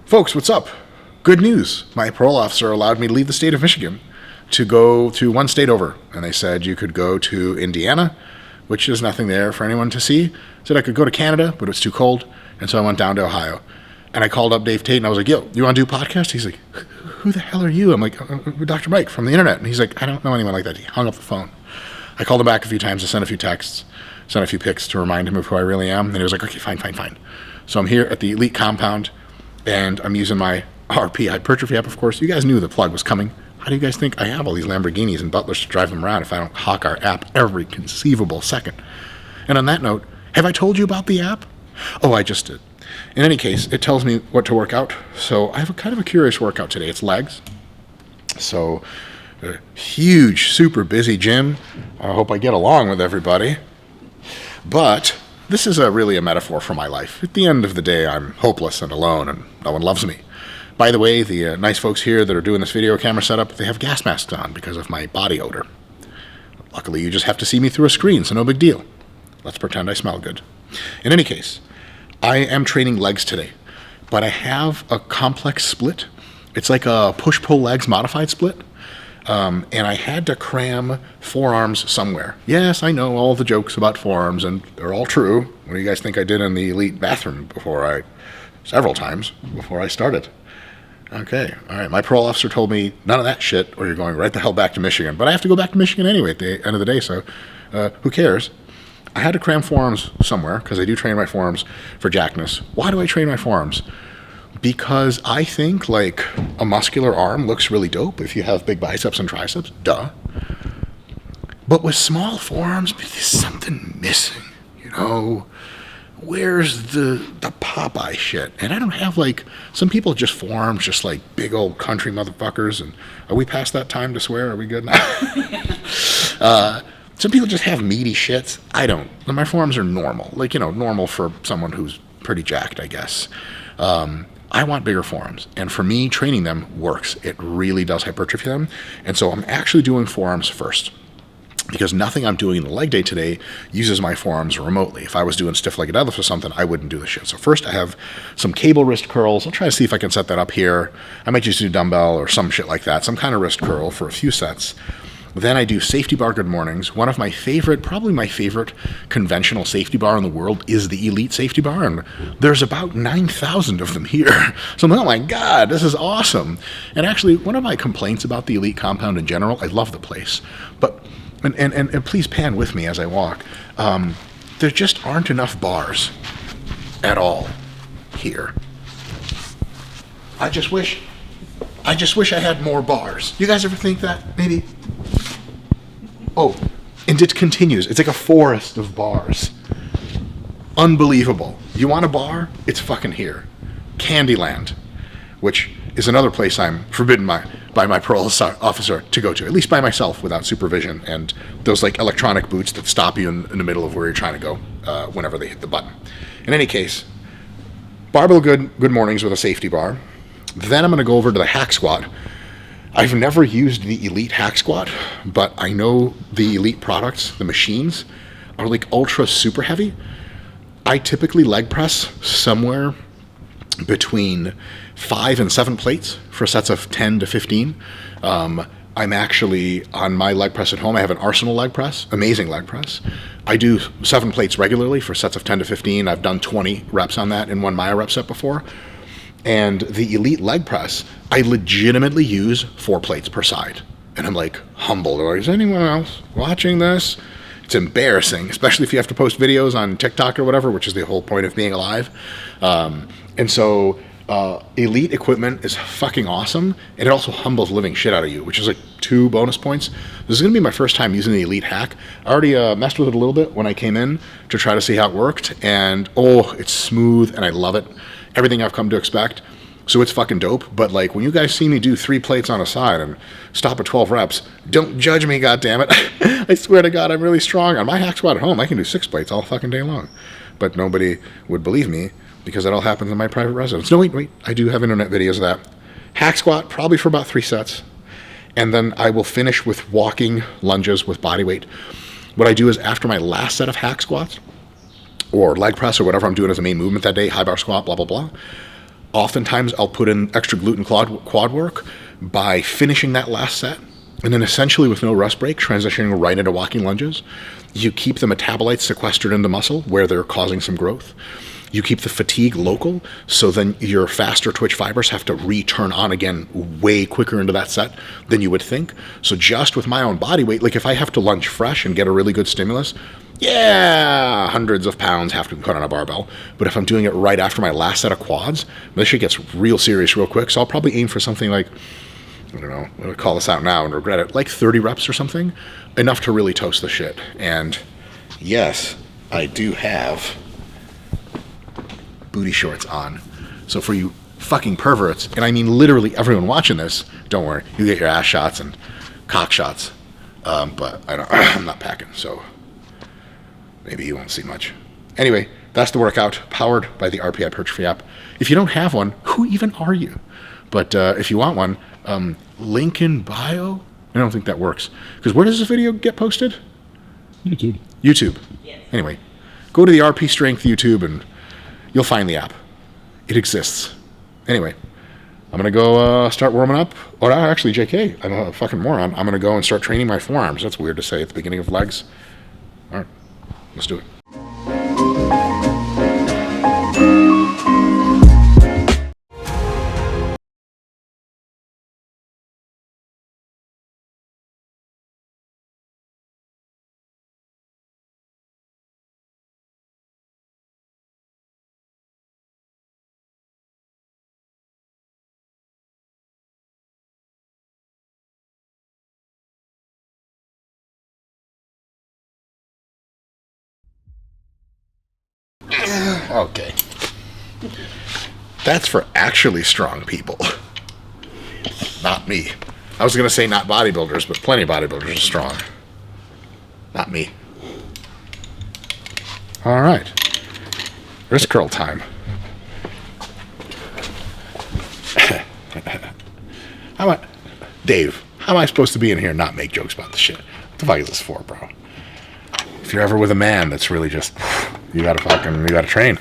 Folks, what's up? Good news. My parole officer allowed me to leave the state of Michigan to go to one state over. And they said you could go to Indiana, which is nothing there for anyone to see. Said I could go to Canada, but it was too cold. And so I went down to Ohio. And I called up Dave Tate and I was like, yo, you want to do a podcast? He's like, who the hell are you? I'm like, Dr. Mike from the internet. And he's like, I don't know anyone like that. He hung up the phone. I called him back a few times. I sent a few texts, sent a few pics to remind him of who I really am. And he was like, okay, fine. So I'm here at the Elite compound. And I'm using my RP hypertrophy app, of course. You guys knew the plug was coming. How do you guys think I have all these Lamborghinis and Butlers to drive them around if I don't hawk our app every conceivable second? And on that note, have I told you about the app? Oh, I just did. In any case, it tells me what to work out. So I have a kind of a curious workout today. It's legs. So a huge, super busy gym. I hope I get along with everybody. But this is really a metaphor for my life. At the end of the day, I'm hopeless and alone, and no one loves me. By the way, the nice folks here that are doing this video camera setup, they have gas masks on because of my body odor. Luckily, you just have to see me through a screen, so no big deal. Let's pretend I smell good. In any case, I am training legs today, but I have a complex split. It's like a push-pull legs modified split. And I had to cram forearms somewhere. Yes, I know all the jokes about forearms, and they're all true. What do you guys think I did in the Elite bathroom several times before I started? Okay, all right. My parole officer told me none of that shit, or you're going right the hell back to Michigan. But I have to go back to Michigan anyway at the end of the day, so who cares? I had to cram forearms somewhere because I do train my forearms for jackness. Why do I train my forearms? Because I think like a muscular arm looks really dope if you have big biceps and triceps, duh. But with small forearms, there's something missing, you know? Where's the Popeye shit? And I don't have some people just forearms just like big old country motherfuckers. And are we past that time to swear? Are we good now? Some people just have meaty shits. I don't. My forearms are normal, normal for someone who's pretty jacked, I guess. I want bigger forearms, and for me, training them works. It really does hypertrophy them, and so I'm actually doing forearms first, because nothing I'm doing in the leg day today uses my forearms remotely. If I was doing stiff-legged deadlifts or something, I wouldn't do this shit. So first I have some cable wrist curls. I'll try to see if I can set that up here. I might just do dumbbell or some shit like that, some kind of wrist curl for a few sets. Then I do safety bar good mornings. One of my favorite, probably my favorite conventional safety bar in the world is the Elite safety bar, and there's about 9,000 of them here. So I'm like, oh my God, this is awesome. And actually, one of my complaints about the Elite compound in general, I love the place, but, and please pan with me as I walk, there just aren't enough bars at all here. I just wish I had more bars. You guys ever think that? Maybe. Oh, and it continues. It's like a forest of bars. Unbelievable. You want a bar? It's fucking here. Candyland, which is another place I'm forbidden by my parole officer to go to, at least by myself without supervision, and those electronic boots that stop you in the middle of where you're trying to go whenever they hit the button. In any case, barbell good mornings with a safety bar. Then I'm going to go over to the hack squat. I've never used the Elite hack squat, but I know the Elite products, the machines, are ultra super heavy. I typically leg press somewhere between 5 and 7 plates for sets of 10 to 15. I'm actually, on my leg press at home, I have an Arsenal leg press, amazing leg press. I do 7 plates regularly for sets of 10 to 15. I've done 20 reps on that in one Maya rep set before. And the Elite leg press, I legitimately use 4 plates per side. And I'm humbled. Is anyone else watching this? It's embarrassing, especially if you have to post videos on TikTok or whatever, which is the whole point of being alive. And so Elite equipment is fucking awesome. And it also humbles living shit out of you, which is 2 bonus points. This is going to be my first time using the Elite hack. I already messed with it a little bit when I came in to try to see how it worked. And it's smooth and I love it. Everything I've come to expect. So it's fucking dope. But when you guys see me do 3 plates on a side and stop at 12 reps, don't judge me, goddammit. I swear to God, I'm really strong. On my hack squat at home, I can do 6 plates all fucking day long. But nobody would believe me because that all happens in my private residence. No, wait. I do have internet videos of that. Hack squat, probably for about 3 sets. And then I will finish with walking lunges with body weight. What I do is after my last set of hack squats, or leg press, or whatever I'm doing as a main movement that day, high bar squat, blah, blah, blah, Oftentimes I'll put in extra glute and quad work by finishing that last set, and then essentially with no rest break, transitioning right into walking lunges. You keep the metabolites sequestered into muscle where they're causing some growth. You keep the fatigue local, so then your faster twitch fibers have to return on again way quicker into that set than you would think. So just with my own body weight, like if I have to lunge fresh and get a really good stimulus, yeah, hundreds of pounds have to be put on a barbell. But if I'm doing it right after my last set of quads, this shit gets real serious real quick. So I'll probably aim for something like, I don't know, I'm going to call this out now and regret it, like 30 reps or something, enough to really toast the shit. And yes, I do have booty shorts on. So for you fucking perverts, and I mean literally everyone watching this, don't worry, you get your ass shots and cock shots. But I'm not packing, so maybe you won't see much. Anyway, that's the workout, powered by the RP Hypertrophy app. If you don't have one, who even are you? But if you want one, link in bio. I don't think that works. Because where does this video get posted? YouTube. YouTube. Yes. Anyway, go to the RP Strength YouTube and you'll find the app. It exists. Anyway, I'm going to go start warming up. Or actually, JK, I'm a fucking moron. I'm going to go and start training my forearms. That's weird to say at the beginning of legs. All right, let's do it. Okay. That's for actually strong people. Not me. I was going to say not bodybuilders, but plenty of bodybuilders are strong. Not me. All right. Wrist curl time. Dave, how am I supposed to be in here and not make jokes about this shit? What the fuck is this for, bro? If you're ever with a man that's really just, you gotta train.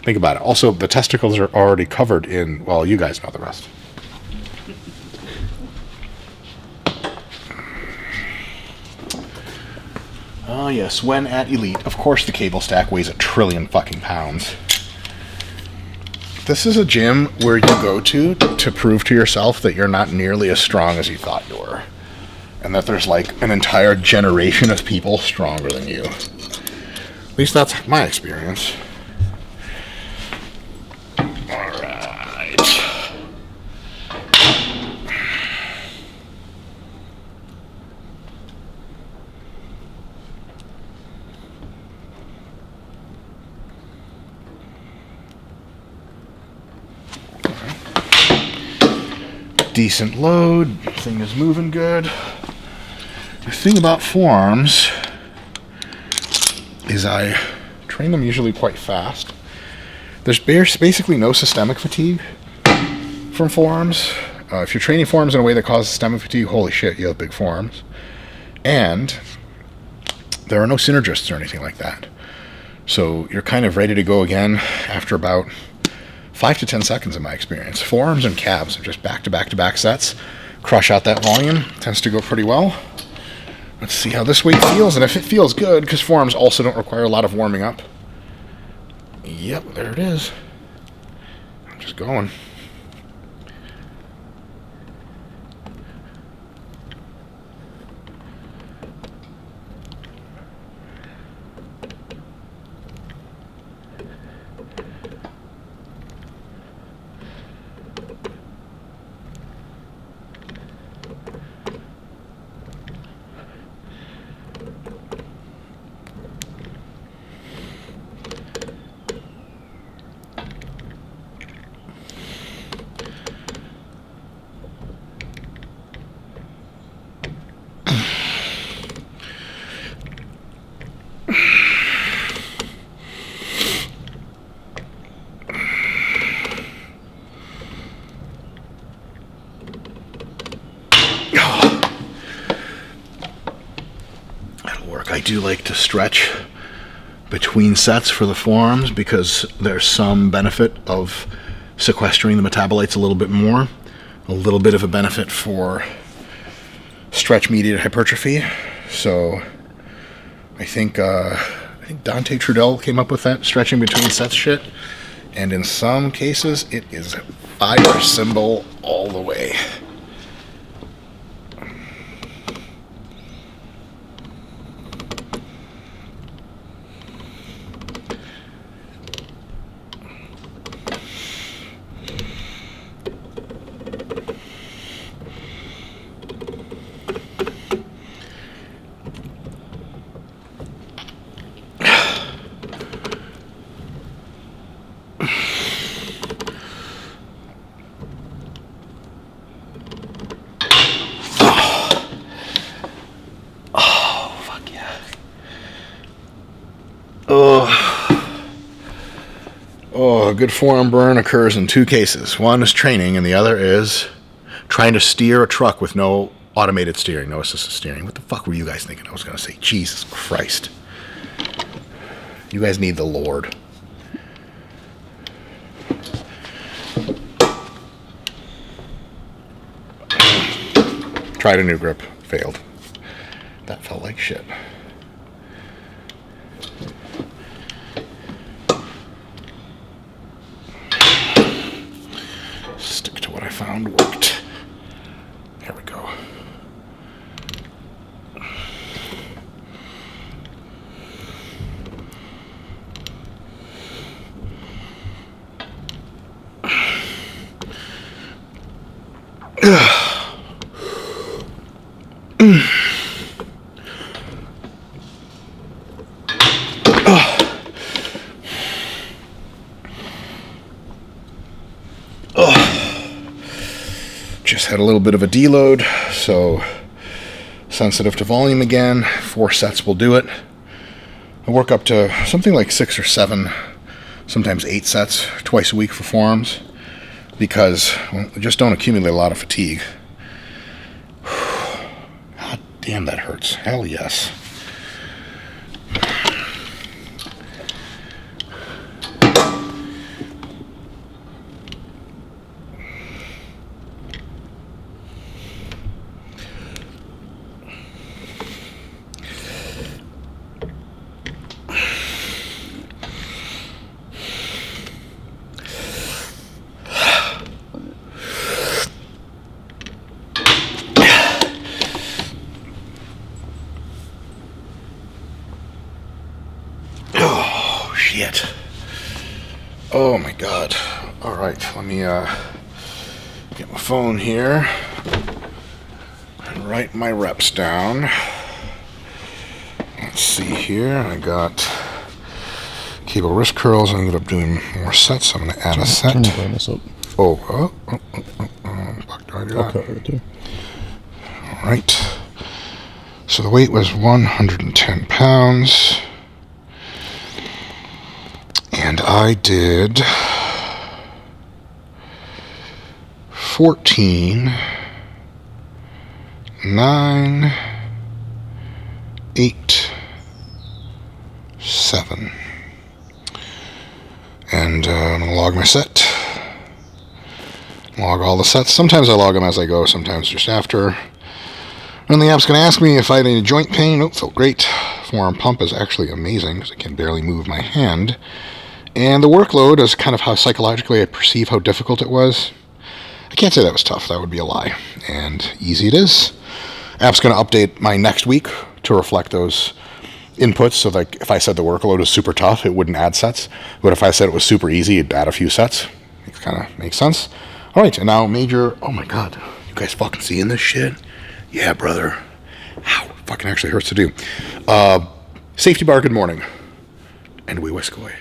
Think about it. Also, the testicles are already covered in, well, you guys know the rest. Oh yes, when at Elite, of course the cable stack weighs 1 trillion fucking pounds. This is a gym where you go to prove to yourself that you're not nearly as strong as you thought you were. And that there's like an entire generation of people stronger than you. At least that's my experience. Alright. Decent load. Thing is moving good. The thing about forearms is I train them usually quite fast. There's basically no systemic fatigue from forearms. If you're training forearms in a way that causes systemic fatigue, holy shit, you have big forearms. And there are no synergists or anything like that. So you're kind of ready to go again after about 5 to 10 seconds in my experience. Forearms and calves are just back-to-back-to-back sets. Crush out that volume. Tends to go pretty well. Let's see how this weight feels, and if it feels good, because forearms also don't require a lot of warming up. Yep, there it is. I'm just going. I do like to stretch between sets for the forearms because there's some benefit of sequestering the metabolites a little bit more. A little bit of a benefit for stretch-mediated hypertrophy. So I think Dante Trudell came up with that stretching between sets shit. And in some cases, it is fire symbol all the way. A good forearm burn occurs in two cases. One is training, and the other is trying to steer a truck with no automated steering, no assisted steering. What the fuck were you guys thinking I was going to say? Jesus Christ. You guys need the Lord. Tried a new grip. Failed. That felt like shit. Stick to what I found worked. There we go. Just had a little bit of a deload, so sensitive to volume again. 4 sets will do it. I work up to something like 6 or 7, sometimes 8 sets twice a week for forearms because I just don't accumulate a lot of fatigue. God damn, that hurts. Hell yes. Shit. Oh my god. Alright, let me get my phone here and write my reps down. Let's see here. I got cable wrist curls. I ended up doing more sets. I'm going to add a set. Turn the brightness up. Fuck, do I do that? Okay, right there. Alright. So the weight was 110 pounds. And I did 14, 9, 8, 7. And I'm going to log my set. Log all the sets. Sometimes I log them as I go, sometimes just after. And the app's going to ask me if I had any joint pain. Nope, felt great. Forearm pump is actually amazing because I can barely move my hand. And the workload is kind of how psychologically I perceive how difficult it was. I can't say that was tough. That would be a lie. And easy it is. App's going to update my next week to reflect those inputs. So like if I said the workload was super tough, it wouldn't add sets. But if I said it was super easy, it'd add a few sets. It kind of makes sense. All right, and now major... Oh my god. You guys fucking seeing this shit? Yeah, brother. Ow. Fucking actually hurts to do. Safety bar, good morning. And we whisk away.